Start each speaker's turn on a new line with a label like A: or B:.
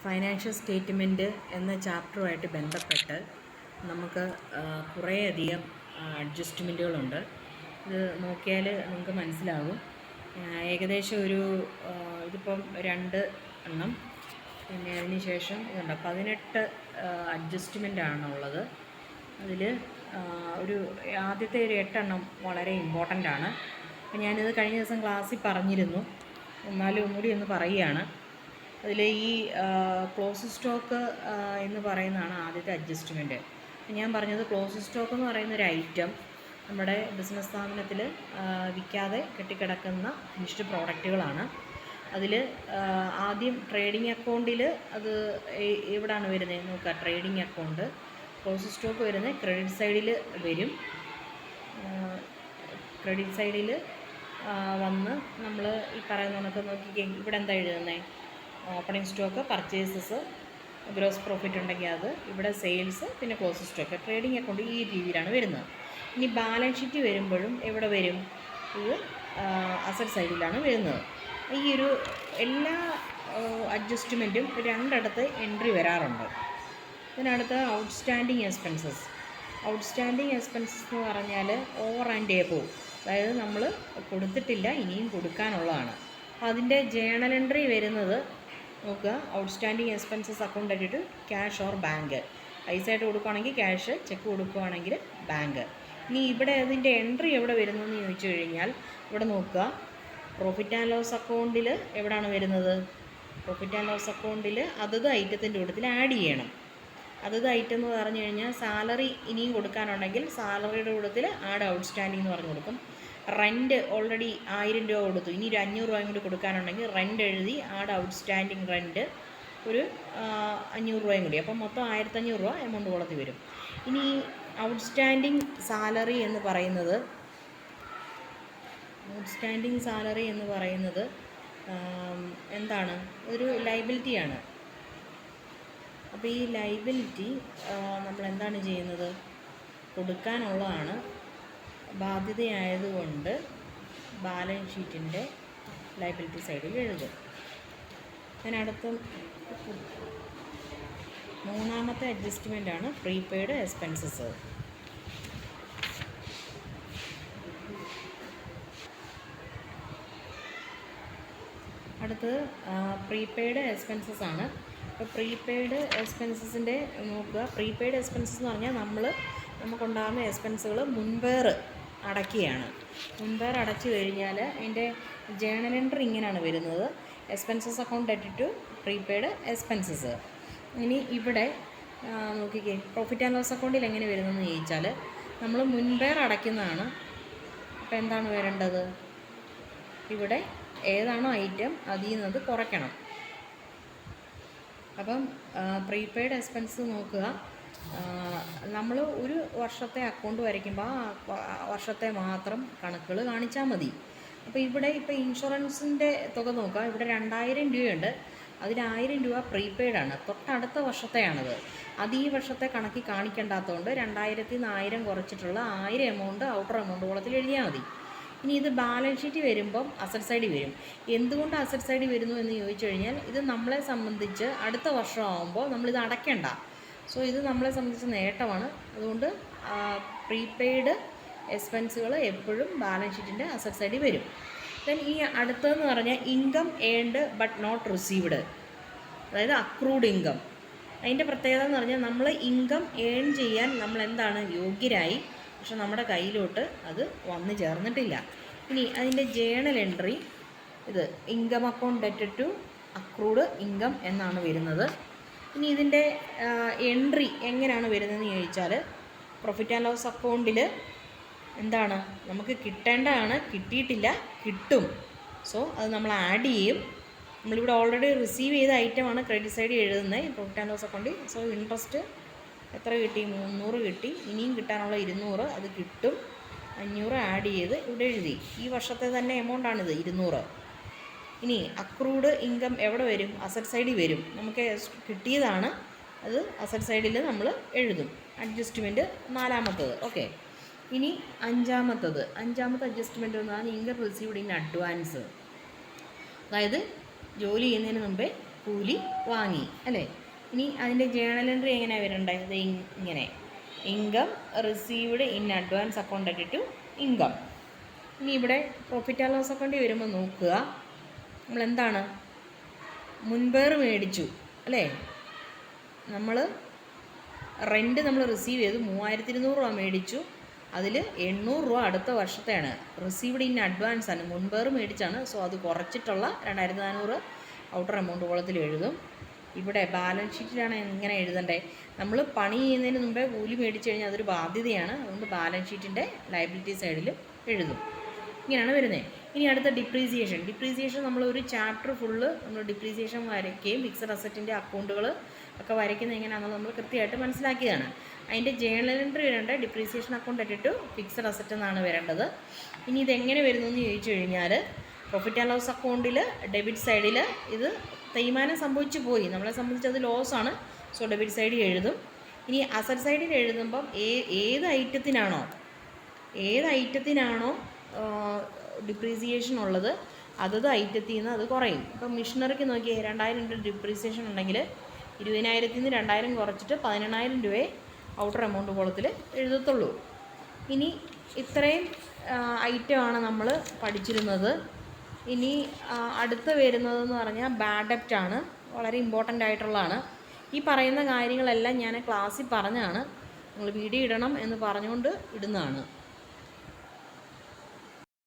A: Financial statement എന്ന ചാപ്റ്ററുമായിട്ട് ബന്ധപ്പെട്ട് നമുക്ക് കുറേയധികം അഡ്ജസ്റ്റ്മെൻറ്റുകളുണ്ട്. ഇത് നോക്കിയാൽ നിങ്ങൾക്ക് മനസ്സിലാകും. ഏകദേശം ഒരു ഇതിപ്പം 2 എണ്ണം, പിന്നെ അതിന് ശേഷം ഇതുണ്ട് 18 അഡ്ജസ്റ്റ്മെൻറ്റാണുള്ളത്. അതിൽ ഒരു ആദ്യത്തെ ഒരു 8 എണ്ണം വളരെ ഇമ്പോർട്ടൻ്റ് ആണ്. അപ്പം ഞാനിത് കഴിഞ്ഞ ദിവസം ക്ലാസ്സിൽ പറഞ്ഞിരുന്നു, എന്നാലും ഒന്നുകൂടി ഒന്ന് പറയുകയാണ്. അതിൽ ഈ ക്ലോസ് സ്റ്റോക്ക് എന്ന് പറയുന്നതാണ് ആദ്യത്തെ അഡ്ജസ്റ്റ്മെൻറ്റ്. ഞാൻ പറഞ്ഞത് ക്ലോസ് സ്റ്റോക്ക് എന്ന് പറയുന്ന ഒരു ഐറ്റം നമ്മുടെ ബിസിനസ് സ്ഥാപനത്തിൽ വിൽക്കാതെ കെട്ടിക്കിടക്കുന്ന ഫിനിഷ്ഡ് പ്രോഡക്റ്റുകളാണ്. അതിൽ ആദ്യം ട്രേഡിംഗ് അക്കൗണ്ടിൽ അത് എവിടെയാണ് വരുന്നത് നോക്കുക. ട്രേഡിംഗ് അക്കൗണ്ട് ക്ലോസ് സ്റ്റോക്ക് വരുന്നത് ക്രെഡിറ്റ് സൈഡിൽ വരും. ക്രെഡിറ്റ് സൈഡിൽ വന്ന് നമ്മൾ ഈ പറയുന്ന കണക്ക് നോക്കിക്കേ, ഇവിടെ എന്താ എഴുതുന്നത്? Opening stock, purchases, gross profit ഉണ്ടെങ്കിൽ അത്, ഇവിടെ സെയിൽസ്, പിന്നെ ക്ലോസ് സ്റ്റോക്ക്. ട്രേഡിംഗ് അക്കൗണ്ട് ഈ രീതിയിലാണ് വരുന്നത്. ഇനി ബാലൻസ് ഷീറ്റ് വരുമ്പോഴും എവിടെ വരും? ഇത് അസറ്റ് സൈഡിലാണ് വരുന്നത്. ഈ ഒരു എല്ലാ അഡ്ജസ്റ്റ്മെൻറ്റും 2 ഇടത്ത് എൻട്രി വരാറുണ്ട്. ഇതിനടുത്ത് ഔട്ട്സ്റ്റാൻഡിങ് എക്സ്പെൻസസ്. ഔട്ട്സ്റ്റാൻഡിങ് എക്സ്പെൻസസ് എന്ന് പറഞ്ഞാൽ ഓവർ ആൻഡ് എബോവ്, അതായത് നമ്മൾ കൊടുത്തിട്ടില്ല, ഇനിയും കൊടുക്കാനുള്ളതാണ്. അതിൻ്റെ ജേണൽ എൻട്രി വരുന്നത് നോക്കുക. ഔട്ട്സ്റ്റാൻഡിങ് എക്സ്പെൻസസ് അക്കൗണ്ട് ആയിട്ട് ക്യാഷ് ഓർ ബാങ്ക്. പൈസ ആയിട്ട് കൊടുക്കുകയാണെങ്കിൽ ക്യാഷ്, ചെക്ക് കൊടുക്കുകയാണെങ്കിൽ ബാങ്ക്. ഇനി ഇവിടെ അതിൻ്റെ എൻട്രി എവിടെ വരുന്നു എന്ന് ചോദിച്ചു കഴിഞ്ഞാൽ ഇവിടെ നോക്കുക. പ്രോഫിറ്റ് ആൻഡ് ലോസ് അക്കൗണ്ടിൽ എവിടെയാണ് വരുന്നത്? പ്രോഫിറ്റ് ആൻഡ് ലോസ് അക്കൗണ്ടിൽ അതത് ഐറ്റത്തിൻ്റെ കൂട്ടത്തിൽ ആഡ് ചെയ്യണം. അതത് ഐറ്റം എന്ന് പറഞ്ഞു കഴിഞ്ഞാൽ സാലറി ഇനിയും കൊടുക്കാനുണ്ടെങ്കിൽ സാലറിയുടെ കൂട്ടത്തിൽ ആഡ് ഔട്ട്സ്റ്റാൻഡിങ് എന്ന് പറഞ്ഞു കൊടുക്കും. റെൻറ്റ് ഓൾറെഡി 1000 രൂപ കൊടുത്തു, ഇനി ഒരു 500 രൂപയും കൂടി കൊടുക്കാനുണ്ടെങ്കിൽ റെൻറ്റ് എഴുതി ആഡ് ഔട്ട്സ്റ്റാൻഡിങ് റെൻറ്റ് ഒരു 500 രൂപയും കൂടി, അപ്പം മൊത്തം 1500 രൂപ എമൗണ്ട് കൊടുത്ത് വരും. ഇനി ഔട്ട്സ്റ്റാൻഡിങ് സാലറി എന്ന് പറയുന്നത് എന്താണ്? ഒരു ലയബിലിറ്റിയാണ്. അപ്പോൾ ഈ ലയബിലിറ്റി നമ്മൾ എന്താണ് ചെയ്യുന്നത്? കൊടുക്കാനുള്ളതാണ്. ബാധ്യതയായതുകൊണ്ട് ബാലൻസ് ഷീറ്റിൻ്റെ ലയബിലിറ്റി സൈഡിൽ എഴുതും. അതിനടുത്ത് 3ാമത്തെ അഡ്ജസ്റ്റ്മെൻറ്റാണ് പ്രീപെയ്ഡ് എക്സ്പെൻസസ്. അടുത്തത് പ്രീപെയ്ഡ് എക്സ്പെൻസസ് ആണ്. അപ്പോൾ പ്രീപെയ്ഡ് എക്സ്പെൻസസിൻ്റെ നോക്കുക. പ്രീപെയ്ഡ് എക്സ്പെൻസസ് എന്ന് പറഞ്ഞാൽ നമുക്കുണ്ടാകുന്ന എക്സ്പെൻസുകൾ മുൻപേർ അടയ്ക്കുകയാണ്. മുൻപേർ അടച്ചു കഴിഞ്ഞാൽ അതിൻ്റെ ജേണൽ എൻട്രി ഇങ്ങനെയാണ് വരുന്നത്. Expenses account debt to prepaid expenses. ഇനി ഇവിടെ നോക്കിക്കേ, പ്രോഫിറ്റ് ആൻഡ് ലോസ് അക്കൗണ്ടിൽ എങ്ങനെ വരുന്നതെന്ന് ചോദിച്ചാൽ നമ്മൾ മുൻപേർ അടയ്ക്കുന്നതാണ്. അപ്പോൾ എന്താണ് വരേണ്ടത്? ഇവിടെ ഏതാണോ ഐറ്റം അതിൽ നിന്നത് കുറയ്ക്കണം. അപ്പം പ്രീപെയ്ഡ് എക്സ്പെൻസ് നോക്കുക. നമ്മൾ ഒരു വർഷത്തെ അക്കൗണ്ട് വരയ്ക്കുമ്പോൾ ആ വർഷത്തെ മാത്രം കണക്കുകൾ കാണിച്ചാൽ മതി. അപ്പോൾ ഇവിടെ ഇപ്പോൾ ഇൻഷുറൻസിൻ്റെ തുക നോക്കുക. ഇവിടെ 2000 രൂപയുണ്ട്. അതിൽ 1000 രൂപ പ്രീപെയ്ഡാണ്, തൊട്ടടുത്ത വർഷത്തെയാണത്. അത് ഈ വർഷത്തെ കണക്കിൽ കാണിക്കേണ്ടാത്തതുകൊണ്ട് 2000-ൽ നിന്ന് 1000 കുറച്ചിട്ടുള്ള 1000 എമൗണ്ട് ഔട്ടർ എമൗണ്ട് കോളത്തിൽ എഴുതിയാൽ മതി. ഇനി ഇത് ബാലൻസ് ഷീറ്റ് വരുമ്പം അസറ്റ് സൈഡിൽ വരും. എന്തുകൊണ്ട് അസറ്റ് സൈഡിൽ വരുന്നു എന്ന് ചോദിച്ചു കഴിഞ്ഞാൽ ഇത് നമ്മളെ സംബന്ധിച്ച് അടുത്ത വർഷം ആകുമ്പോൾ നമ്മളിത് അടയ്ക്കേണ്ട. സോ ഇത് നമ്മളെ സംബന്ധിച്ച് നേട്ടമാണ്. അതുകൊണ്ട് പ്രീപെയ്ഡ് എക്സ്പെൻസുകൾ എപ്പോഴും ബാലൻസ് ഷീറ്റിൻ്റെ അസറ്റ് സൈഡിൽ വരും. ദെൻ ഈ അടുത്തതെന്ന് പറഞ്ഞാൽ income earned but not received, അതായത് അക്രൂഡ് ഇൻകം. അതിൻ്റെ പ്രത്യേകത എന്ന് പറഞ്ഞാൽ നമ്മൾ ഇൻകം ഏൺ ചെയ്യാൻ നമ്മൾ എന്താണ് യോഗ്യരായി, പക്ഷെ നമ്മുടെ കയ്യിലോട്ട് അത് വന്നു ചേർന്നിട്ടില്ല. ഇനി അതിൻ്റെ ജേണൽ എൻട്രി ഇത് income account debt to accrued income എന്നാണ് വരുന്നത്. ഇനി ഇതിൻ്റെ എൻട്രി എങ്ങനെയാണ് വരുന്നതെന്ന് ചോദിച്ചാൽ പ്രോഫിറ്റ് ആൻഡ് ലോസ് അക്കൗണ്ടിൽ എന്താണ് നമുക്ക് കിട്ടേണ്ടതാണ്, കിട്ടിയിട്ടില്ല, കിട്ടും. സോ അത് നമ്മൾ ആഡ് ചെയ്യും. നമ്മളിവിടെ ഓൾറെഡി റിസീവ് ചെയ്ത ഐറ്റമാണ് ക്രെഡിറ്റ് സൈഡിൽ എഴുതുന്നത് പ്രോഫിറ്റ് ആൻഡ് ലോസ് അക്കൗണ്ടിൽ. സോ ഇൻട്രസ്റ്റ് എത്ര കിട്ടി? 300 കിട്ടി. ഇനിയും കിട്ടാനുള്ള 200 അത് കിട്ടും. 500 ആഡ് ചെയ്ത് ഇവിടെ എഴുതി. ഈ വർഷത്തെ തന്നെ എമൗണ്ടാണിത് 200. ഇനി അക്രൂഡ് ഇൻകം എവിടെ വരും? അസറ്റ് സൈഡിൽ വരും. നമുക്ക് കിട്ടിയതാണ്, അത് അസറ്റ് സൈഡിൽ നമ്മൾ എഴുതും. അഡ്ജസ്റ്റ്മെൻറ്റ് 4ാമത്തത്. ഓക്കെ. ഇനി 5ാമത്തെ അഡ്ജസ്റ്റ്മെൻറ്റ് എന്നാണ് ഇൻകം റിസീവ്ഡ് ഇൻ അഡ്വാൻസ്. അതായത് ജോലി ചെയ്യുന്നതിന് മുമ്പേ കൂലി വാങ്ങി അല്ലേ. ഇനി അതിൻ്റെ ജേണൽ എൻട്രി എങ്ങനെയാണ് വരേണ്ടത്? ഇത് ഇങ്ങനെ income received in advance account to income. ഇനി ഇവിടെ പ്രോഫിറ്റ് ആൻഡ് ലോസ് അക്കൗണ്ടിൽ വരുമ്പോൾ നോക്കുക, നമ്മളെന്താണ് മുൻപേർ മേടിച്ചു അല്ലേ. നമ്മൾ റെൻറ്റ് നമ്മൾ റിസീവ് ചെയ്തു 3200 രൂപ മേടിച്ചു, അതിൽ 800 രൂപ അടുത്ത വർഷത്തെയാണ്. റിസീവ്ഡ് ഇൻ അഡ്വാൻസ് ആണ്, മുൻപേർ മേടിച്ചാണ്. സോ അത് കുറച്ചിട്ടുള്ള 2400 ഔട്ടർ എമൗണ്ട് കോളത്തിൽ എഴുതും. ഇവിടെ ബാലൻസ് ഷീറ്റിലാണ് എങ്ങനെ എഴുതണ്ടേ? നമ്മൾ പണി ചെയ്യുന്നതിന് മുമ്പേ കൂലി മേടിച്ചു കഴിഞ്ഞാൽ അതൊരു ബാധ്യതയാണ്. അതുകൊണ്ട് ബാലൻസ് ഷീറ്റിൻ്റെ ലയബിലിറ്റി സൈഡിൽ എഴുതും. ഇങ്ങനെയാണ് വരുന്നത്. ഇനി അടുത്ത ഡിപ്രീസിയേഷൻ നമ്മൾ ഒരു ചാപ്റ്റർ ഫുള്ള് നമ്മൾ ഡിപ്രീസിയേഷൻ വരയ്ക്കുകയും ഫിക്സഡ് അസറ്റിൻ്റെ അക്കൗണ്ടുകൾ ഒക്കെ വരയ്ക്കുന്നത് എങ്ങനെയാണെന്ന് നമ്മൾ കൃത്യമായിട്ട് മനസ്സിലാക്കിയതാണ്. അതിൻ്റെ ജേണൽ എൻട്രി വരേണ്ട depreciation account to fixed asset എന്നാണ് വരേണ്ടത്. ഇനി ഇതെങ്ങനെ വരുന്നു എന്ന് ചോദിച്ചു കഴിഞ്ഞാൽ, പ്രോഫിറ്റ് ആൻഡ് ലോസ് അക്കൗണ്ടിൽ ഡെബിറ്റ് സൈഡിൽ ഇത് തേയ്മാനം സംഭവിച്ചു പോയി, നമ്മളെ സംബന്ധിച്ച് അത് ലോസാണ്. സോ ഡെബിറ്റ് സൈഡിൽ എഴുതും. ഇനി അസറ്റ് സൈഡിൽ എഴുതുമ്പം ഏത് ഐറ്റത്തിനാണോ ഡിപ്രീസിയേഷൻ ഉള്ളത് അതത് ഐറ്റത്തിൽ നിന്ന് അത് കുറയും. ഇപ്പം മിഷനറിക്ക് നോക്കിയാൽ 2000 രൂപ ഡിപ്രീസിയേഷൻ ഉണ്ടെങ്കിൽ 20,000 നിന്ന് 2000 കുറച്ചിട്ട് 18,000 രൂപയെ ഔട്ടർ എമൗണ്ട് കോളത്തിൽ എഴുതത്തുള്ളൂ. ഇനി ഇത്രയും ഐറ്റമാണ് നമ്മൾ പഠിച്ചിരുന്നത്. ഇനി അടുത്ത് വരുന്നതെന്ന് പറഞ്ഞാൽ ബാഡ് ഡെപ്റ്റ് ആണ്, വളരെ ഇമ്പോർട്ടൻ്റ് ആയിട്ടുള്ളതാണ്. ഈ പറയുന്ന കാര്യങ്ങളെല്ലാം ഞാൻ ക്ലാസ്സിൽ പറഞ്ഞാണ്, നിങ്ങൾ വീഡിയോ ഇടണം എന്ന് പറഞ്ഞുകൊണ്ട് ഇടുന്നതാണ്.